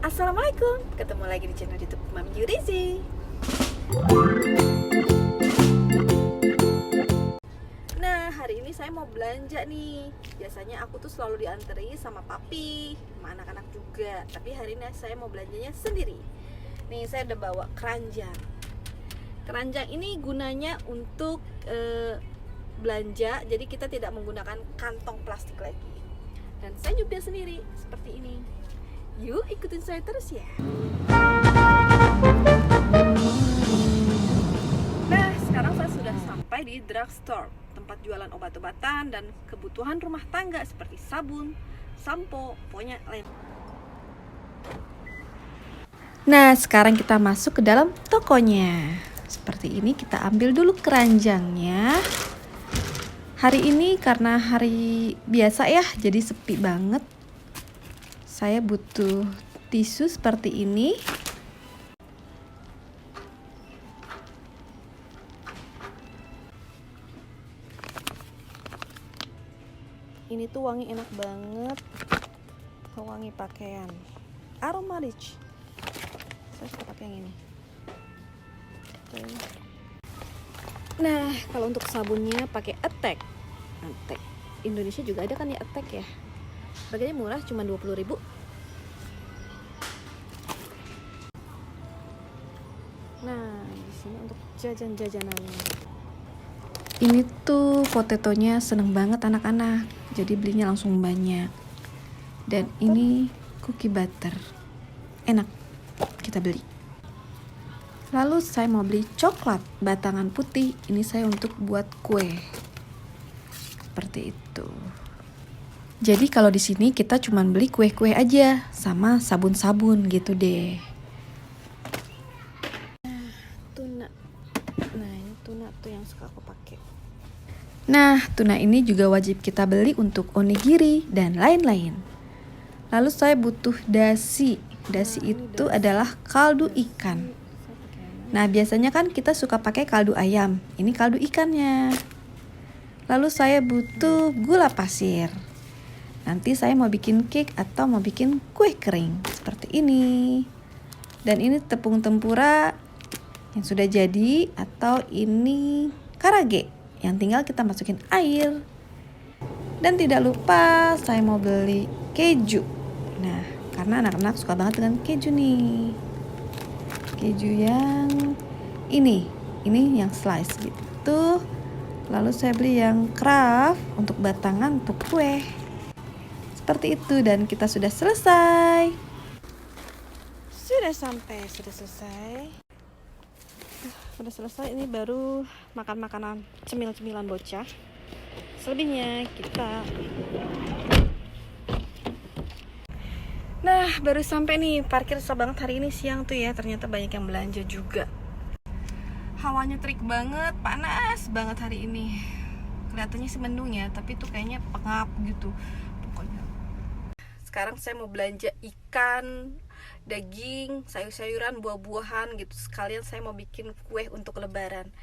Assalamualaikum, ketemu lagi di channel YouTube Mami Yurizi. Nah, hari ini saya mau belanja nih. Biasanya aku tuh selalu dianteri sama papi, sama anak-anak juga. Tapi hari ini saya mau belanjanya sendiri. Nih, saya udah bawa keranjang. Keranjang ini gunanya untuk belanja, jadi kita tidak menggunakan kantong plastik lagi. Dan saya nyupir sendiri seperti ini. Yuk ikutin saya terus ya. Nah, sekarang saya sudah sampai di drugstore, tempat jualan obat-obatan dan kebutuhan rumah tangga seperti sabun, sampo, pokoknya lain. Nah, sekarang kita masuk ke dalam tokonya. Seperti ini, kita ambil dulu keranjangnya. Hari ini karena hari biasa ya, jadi sepi banget. Saya butuh tisu seperti ini. Ini tuh wangi enak banget, wangi pakaian, aroma rich. Saya suka pakai yang ini. Oke. Nah, kalau untuk sabunnya pakai Attack. Indonesia juga ada kan ya Attack ya. Harganya murah, cuma 20.000. Nah, di sini untuk jajan-jajanannya. Ini tuh potetonya seneng banget anak-anak, jadi belinya langsung banyak. Dan ini cookie butter, enak, kita beli. Lalu saya mau beli coklat batangan putih. Ini saya untuk buat kue, seperti itu. Jadi kalau di sini kita cuma beli kue-kue aja sama sabun-sabun gitu deh. Tuna. Nah, ini tuna tuh yang suka aku pakai. Nah, tuna ini juga wajib kita beli untuk onigiri dan lain-lain. Lalu saya butuh dasi. Dasi itu adalah kaldu ikan. Nah, biasanya kan kita suka pakai kaldu ayam. Ini kaldu ikannya. Lalu saya butuh gula pasir. Nanti saya mau bikin cake atau mau bikin kue kering seperti ini. Dan ini tepung tempura yang sudah jadi, atau ini karage yang tinggal kita masukin air. Dan tidak lupa saya mau beli keju. Nah, karena anak-anak suka banget dengan keju nih. Keju yang ini yang slice gitu. Lalu saya beli yang craft untuk batangan untuk kue. Seperti itu, dan kita sudah selesai. Sudah selesai. Sudah selesai, ini baru makan makanan cemil-cemilan bocah. Selebihnya kita. Nah, baru sampai nih, parkir susah banget hari ini siang tuh ya. Ternyata banyak yang belanja juga. Hawanya terik banget, panas banget hari ini. Kelihatannya sih mendung ya, tapi tuh kayaknya pengap gitu. Pokoknya sekarang saya mau belanja ikan, daging, sayur-sayuran, buah-buahan gitu. Sekalian saya mau bikin kue untuk lebaran.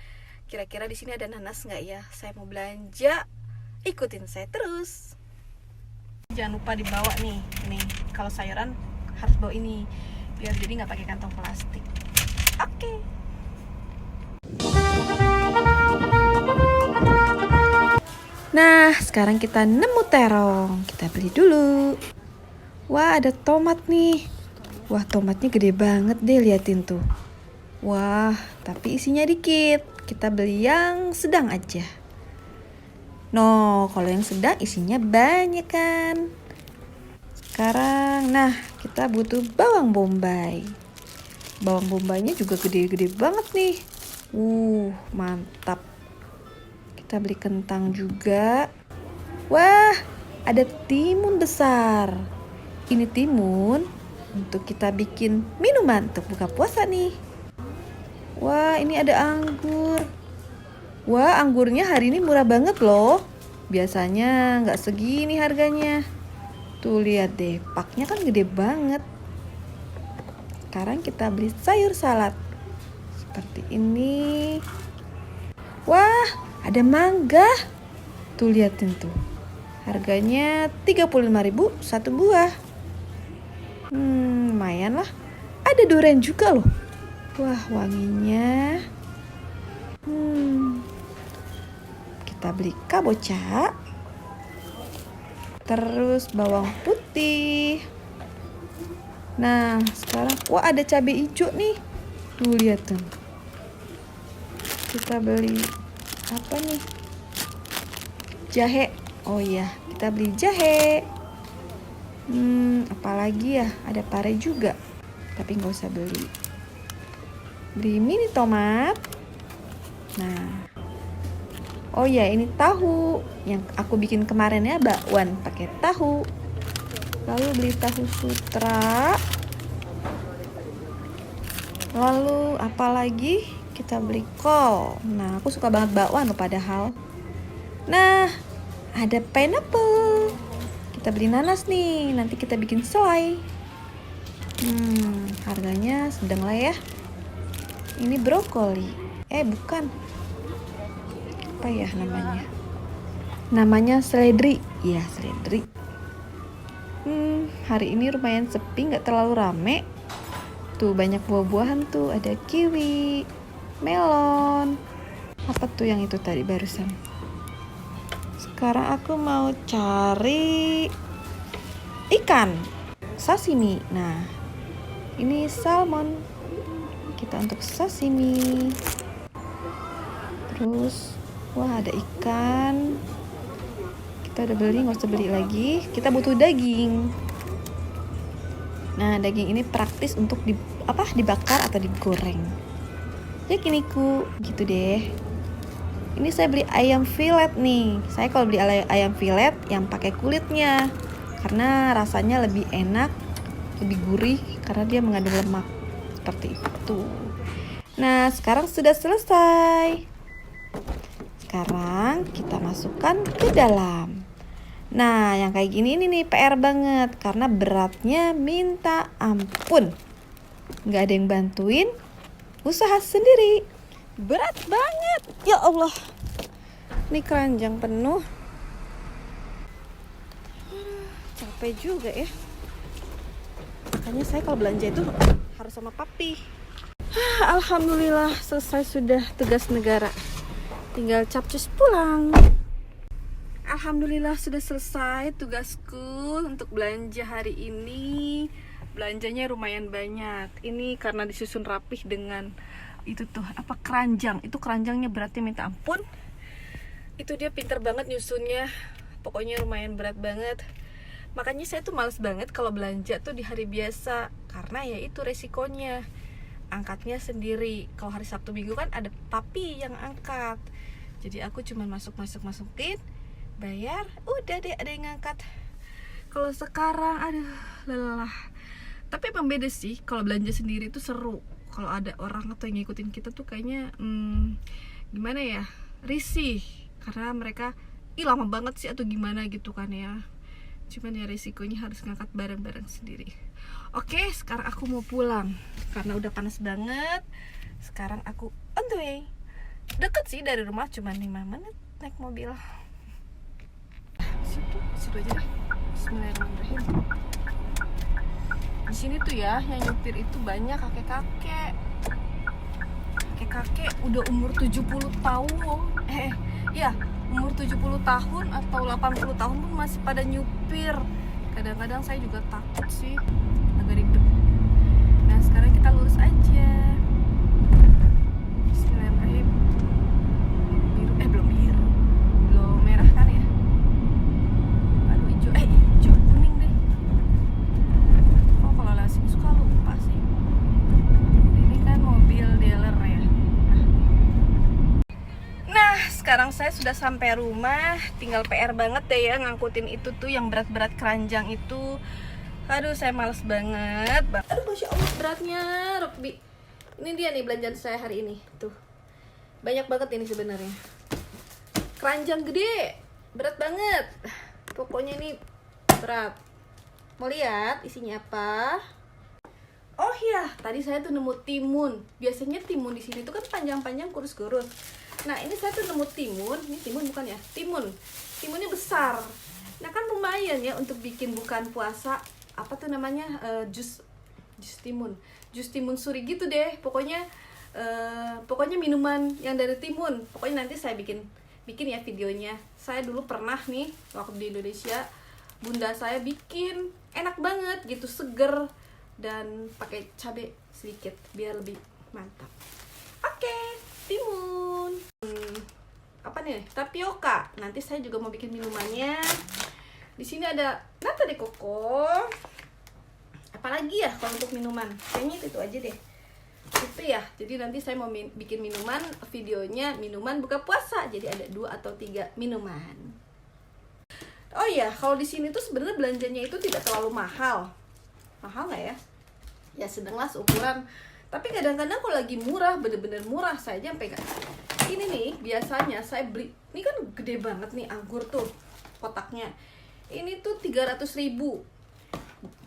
Kira-kira di sini ada nanas nggak ya? Saya mau belanja. Ikutin saya terus. Jangan lupa dibawa nih. Ini kalau sayuran harus bawa ini biar jadi nggak pakai kantong plastik. Oke. Nah, sekarang kita nemu terong. Kita beli dulu. Wah, ada tomat nih. Wah, tomatnya gede banget deh, liatin tuh. Wah, tapi isinya dikit. Kita beli yang sedang aja. No, kalau yang sedang isinya banyak kan. Sekarang, nah, kita butuh bawang bombay. Bawang bombaynya juga gede-gede banget nih. Mantap. Kita beli kentang juga. Wah, ada timun besar. Ini timun untuk kita bikin minuman untuk buka puasa nih. Wah, ini ada anggur. Wah, anggurnya hari ini murah banget loh. Biasanya nggak segini harganya. Tuh lihat deh, paknya kan gede banget. Sekarang kita beli sayur salad. Seperti ini. Wah, ada mangga. Tuh liatin tuh. Harganya 35.000 satu buah. lumayan lah. Ada durian juga loh. Wah, wanginya. Kita beli kabocha. Terus bawang putih. Nah, sekarang wah ada cabai hijau nih. Tuh lihat tuh. Kita beli apa nih? Jahe. Oh iya, kita beli jahe. Apalagi ya, ada pare juga, tapi nggak usah beli. Beli mini tomat. Nah, oh ya, ini tahu yang aku bikin kemarin ya, bakwan pakai tahu. Lalu beli tahu sutra. Lalu apalagi? Kita beli kol. Nah, aku suka banget bakwan loh padahal. Nah, ada pineapple. Kita beli nanas nih, nanti kita bikin selai. Harganya sedang lah ya. Ini brokoli. Bukan. Apa ya namanya? Namanya seledri. Ya, seledri. Hari ini lumayan sepi, nggak terlalu rame. Tuh banyak buah-buahan tuh, ada kiwi, melon. Apa tuh yang itu tadi barusan? Sekarang aku mau cari ikan sashimi. Nah, ini salmon. Kita untuk sashimi. Terus, wah ada ikan. Kita udah beli, nggak usah beli lagi. Kita butuh daging. Nah, daging ini praktis untuk dibakar atau digoreng. Yakiniku, gitu deh. Ini saya beli ayam fillet nih. Saya kalau beli ayam fillet yang pakai kulitnya, karena rasanya lebih enak, lebih gurih karena dia mengandung lemak. Seperti itu. Nah, sekarang sudah selesai. Sekarang kita masukkan ke dalam. Nah, yang kayak gini ini nih PR banget karena beratnya minta ampun. Nggak ada yang bantuin, usaha sendiri. Berat banget, ya Allah. Ini keranjang penuh. Capek juga ya. Makanya saya kalau belanja itu harus sama papi. Alhamdulillah selesai sudah tugas negara. Tinggal capcus pulang. Alhamdulillah sudah selesai tugasku untuk belanja hari ini. Belanjanya lumayan banyak. Ini karena disusun rapih dengan itu tuh keranjang. Itu keranjangnya beratnya minta ampun. Itu dia pinter banget nyusunnya. Pokoknya lumayan berat banget. Makanya saya tuh males banget kalau belanja tuh di hari biasa, karena ya itu resikonya angkatnya sendiri. Kalau hari Sabtu Minggu kan ada papi yang angkat. Jadi aku cuma masukin, bayar, udah deh ada yang ngangkat. Kalau sekarang aduh lelah. Tapi emang beda sih, kalau belanja sendiri tuh seru. Kalau ada orang atau yang ngikutin kita tuh kayaknya gimana ya, risih karena mereka lama banget sih atau gimana gitu kan ya. Cuman ya risikonya harus ngangkat barang-barang sendiri. Oke, sekarang aku mau pulang karena udah panas banget. Sekarang aku on the way. Deket sih dari rumah, cuma 5 menit naik mobil. Situ aja deh. Bismillahirrahmanirrahim. Di sini tuh ya yang nyupir itu banyak kakek-kakek udah umur 70 tahun. Ya, umur 70 tahun atau 80 tahun pun masih pada nyupir. Kadang-kadang saya juga takut sih, agak ribet. Nah, sekarang kita lurus aja. Bismillahirrahmanirrahim. Belum biru. Belum merah kan ya? Aduh, hijau. Hijau kuning deh. Kalau lewat sini suka lupa sih. Ini kan mobil dealer ya. Nah, sekarang saya sudah sampai rumah. Tinggal PR banget deh ya ngangkutin itu tuh yang berat-berat keranjang itu. Aduh, saya males banget. Aduh, Masya Allah beratnya, Rukbi. Ini dia nih belanjaan saya hari ini. Tuh, banyak banget ini sebenarnya. Keranjang gede, berat banget. Pokoknya ini berat. Mau lihat isinya apa? Oh iya, tadi saya tuh nemu timun. Biasanya timun di sini tuh kan panjang-panjang, kurus-kurus. Nah, ini saya tuh nemu timun. Ini timun bukan ya? Timunnya besar. Nah, kan lumayan ya untuk bikin bukan puasa. Apa tuh namanya? Jus jus timun suri gitu deh. Pokoknya minuman yang dari timun. Pokoknya nanti saya bikin ya videonya. Saya dulu pernah nih waktu di Indonesia, bunda saya bikin, enak banget gitu, seger dan pakai cabai sedikit biar lebih mantap. Oke, timun. Apa nih? Tapioka. Nanti saya juga mau bikin minumannya. Di sini ada nata de coco. Apalagi ya kalau untuk minuman? Kayaknya itu aja deh. Itu ya. Jadi nanti saya mau bikin minuman, videonya minuman buka puasa. Jadi ada 2 atau 3 minuman. Oh ya, kalau di sini tuh sebenarnya belanjanya itu tidak terlalu mahal. Mahal nggak ya? Ya sedanglah seukuran. Tapi kadang-kadang kalau lagi murah, bener-bener murah, saya aja sampai ini nih biasanya saya beli, ini kan gede banget nih anggur tuh kotaknya. Ini tuh 300.000.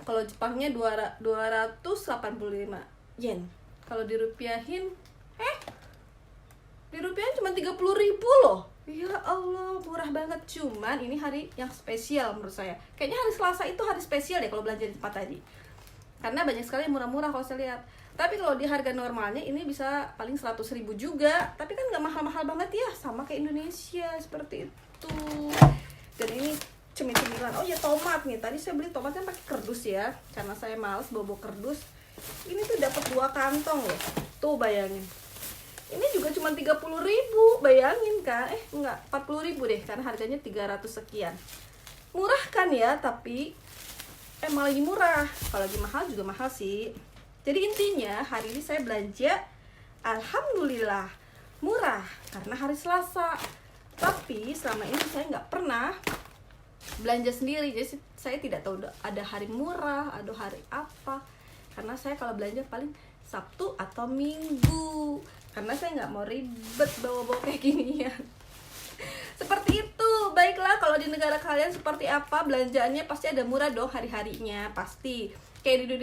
Kalau Jepangnya 285 yen. Kalau dirupiahin, dirupiahin cuma 30.000 loh. Ya Allah, murah banget. Cuman ini hari yang spesial menurut saya. Kayaknya hari Selasa itu hari spesial deh kalau belanja di tempat tadi. Karena banyak sekali yang murah-murah kalau saya lihat. Tapi kalau di harga normalnya ini bisa paling 100.000 juga. Tapi kan nggak mahal-mahal banget ya, sama kayak Indonesia seperti itu. Dan ini cemil-cemilan. Oh ya, tomat nih. Tadi saya beli tomatnya pakai kardus ya, karena saya males bawa kardus. Ini tuh dapat 2 kantong loh. Tuh bayangin. Ini juga cuma 30.000, bayangin kan? Enggak, 40.000 deh, karena harganya 300 sekian. Murah kan ya, tapi emang lagi murah. Kalau lagi mahal juga mahal sih. Jadi intinya hari ini saya belanja, alhamdulillah murah karena hari Selasa. Tapi selama ini saya nggak pernah belanja sendiri, jadi saya tidak tahu ada hari murah, ada hari apa. Karena saya kalau belanja paling Sabtu atau Minggu, karena saya nggak mau ribet bawa-bawa kayak gini ya. Seperti itu. Baiklah, kalau di negara kalian seperti apa belanjaannya? Pasti ada murah dong hari-harinya, pasti. Kayak di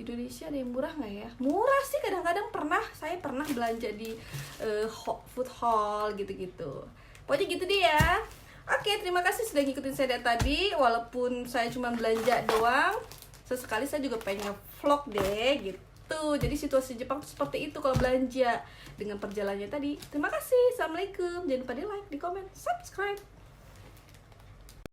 Indonesia ada yang murah nggak ya? Murah sih, kadang-kadang saya pernah belanja di food hall gitu-gitu. Pokoknya gitu deh ya. Oke, terima kasih sudah ngikutin saya dari tadi. Walaupun saya cuma belanja doang, sesekali saya juga pengen vlog deh gitu. Jadi situasi Jepang tuh seperti itu kalau belanja dengan perjalanannya tadi. Terima kasih. Assalamualaikum. Jangan lupa di like, di komen, subscribe.